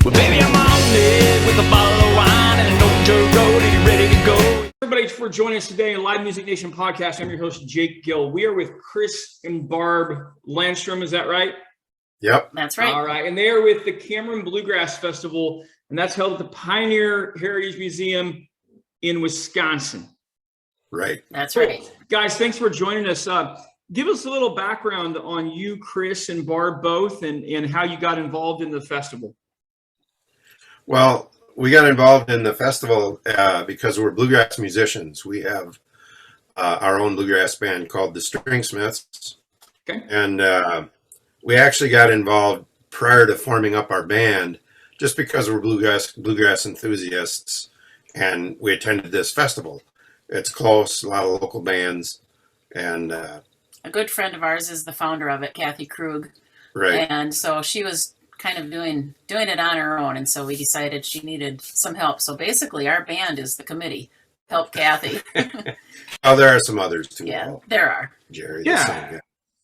Well, baby, I'm on it with a bottle of wine and an old dirt road. Are you ready to go? Everybody, for joining us today on Live Music Nation podcast. I'm your host, Jake Gill. We are with Chris and Barb Landstrom. Is that right? Yep. That's right. All right. And they are with the Cameron Bluegrass Festival, and that's held at the Pioneer Heritage Museum in Wisconsin. Right. That's right. Guys, thanks for joining us. Give us a little background on you, Chris and Barb both, and how you got involved in the festival. Well, we got involved in the festival because we're bluegrass musicians. We have our own bluegrass band called the Stringsmiths. Okay. And we actually got involved prior to forming up our band just because we're bluegrass enthusiasts, and we attended this festival. It's close, a lot of local bands, and A good friend of ours is the founder of it, Kathy Krug. right. And so she was kind of doing it on her own, and so we decided she needed some help. So basically our band is the committee. Help Kathy. Oh, there are some others too. Yeah, Paul. there are. Jerry. Yeah. the same guy.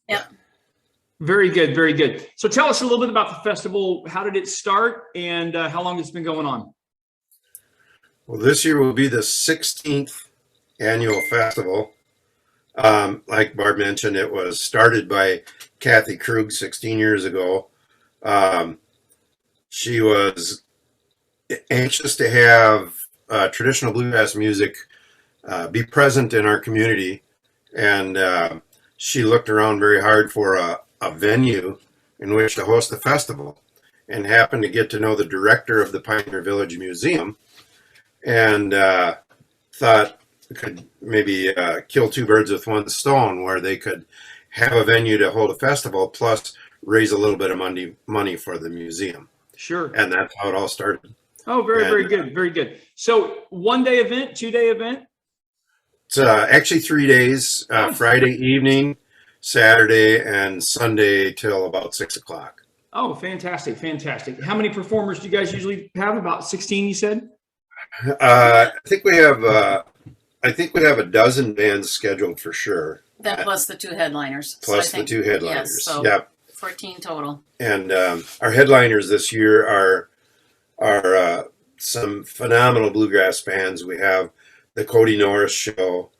Yep. Very good, very good. So tell us a little bit about the festival. How did it start, and how long it's been going on? Well, this year will be the 16th annual festival. Like Barb mentioned, it was started by Kathy Krug 16 years ago. She was anxious to have traditional bluegrass music be present in our community, and she looked around very hard for a venue in which to host the festival, and happened to get to know the director of the Pioneer Village Museum, and thought could maybe kill two birds with one stone, where they could have a venue to hold a festival plus raise a little bit of money for the museum. Sure. And that's how it all started. Oh, very good, very good. So 1 day event, 2 day event? It's actually 3 days, Friday evening, Saturday, and Sunday till about 6 o'clock. Oh, fantastic, fantastic. How many performers do you guys usually have? About 16, you said? I think we have a dozen bands scheduled for sure. That plus the two headliners. Plus So I the two headliners. Yes, so Yep. 14 total. And our headliners this year are some phenomenal bluegrass bands. We have the Cody Norris Show.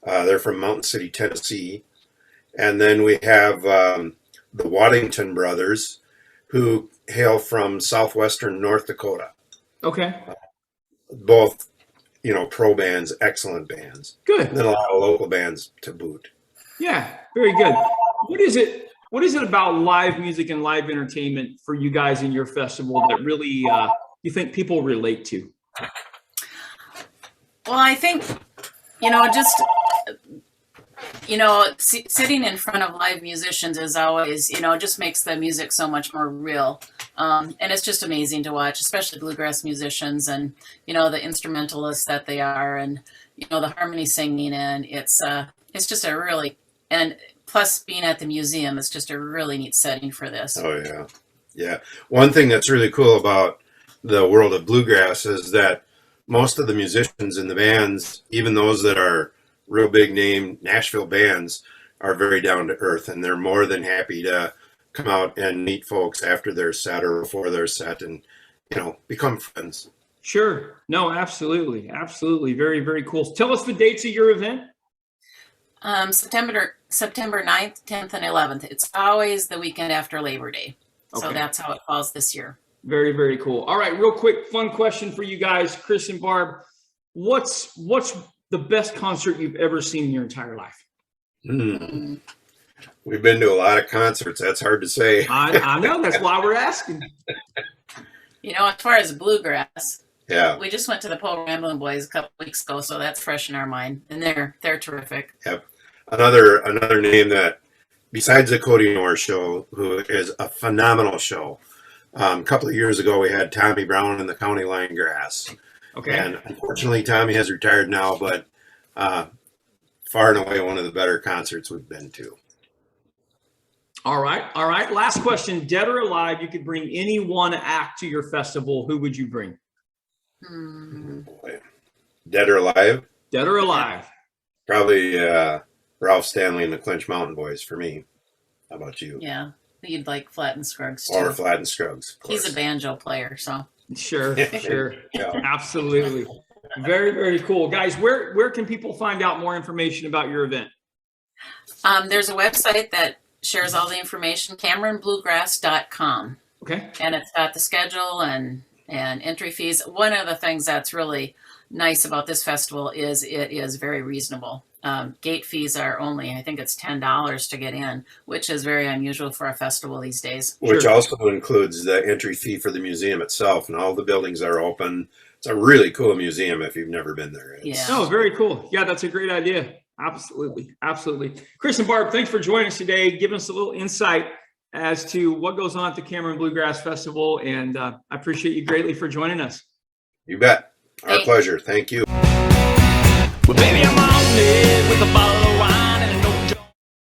They're from Mountain City, Tennessee. And then we have the Waddington Brothers, who hail from southwestern North Dakota. Okay. Both, pro bands, excellent bands. Good. And then a lot of local bands to boot. Yeah, very good. What is it about live music and live entertainment for you guys in your festival that really you think people relate to? Well, I think, sitting in front of live musicians is always, just makes the music so much more real. And it's just amazing to watch, especially bluegrass musicians and, the instrumentalists that they are, and, the harmony singing. And it's just and plus being at the museum is just a really neat setting for this. Oh, yeah. Yeah. One thing that's really cool about the world of bluegrass is that most of the musicians in the bands, even those that are real big name Nashville bands, are very down to earth, and they're more than happy to come out and meet folks after their set or before their set and, become friends. Sure. No, absolutely. Absolutely. Very, very cool. Tell us the dates of your event. September 9th, 10th, and 11th. It's always the weekend after Labor Day. So Okay. that's how it falls this year. Very, very cool. All right, real quick, fun question for you guys, Chris and Barb. What's the best concert you've ever seen in your entire life? We've been to a lot of concerts. That's hard to say. I know. That's why we're asking. As far as bluegrass, Yeah. we just went to the Pole Ramblin' Boys a couple weeks ago, so that's fresh in our mind, and they're terrific. Yep. Another name that, besides the Cody Norris Show, who is a phenomenal show. A couple of years ago, we had Tommy Brown and the County Line Grass. Okay. And unfortunately, Tommy has retired now, but far and away one of the better concerts we've been to. All right. All right. Last question. Dead or alive, you could bring any one act to your festival. Who would you bring? Boy. Dead or alive? Dead or alive? Probably Ralph Stanley and the Clinch Mountain Boys for me. How about you? Yeah. He'd like Flatt and Scruggs too. Or Flatt and Scruggs. He's a banjo player, so. Sure. Yeah. Absolutely. Very, very cool. Guys, where can people find out more information about your event? There's a website that shares all the information, CameronBluegrass.com. Okay. And it's got the schedule and entry fees. One of the things that's really nice about this festival is it is very reasonable. Gate fees are only, I think it's $10 to get in, which is very unusual for a festival these days. Which Sure. also includes the entry fee for the museum itself, and all the buildings are open. It's a really cool museum if you've never been there. Yeah. Oh, very cool. Yeah, that's a great idea. Absolutely. Absolutely. Chris and Barb, thanks for joining us today, giving us a little insight as to what goes on at the Cameron Bluegrass Festival. And I appreciate you greatly for joining us. You bet. Our pleasure. Thank you. Well, baby, I'm on it with a bottle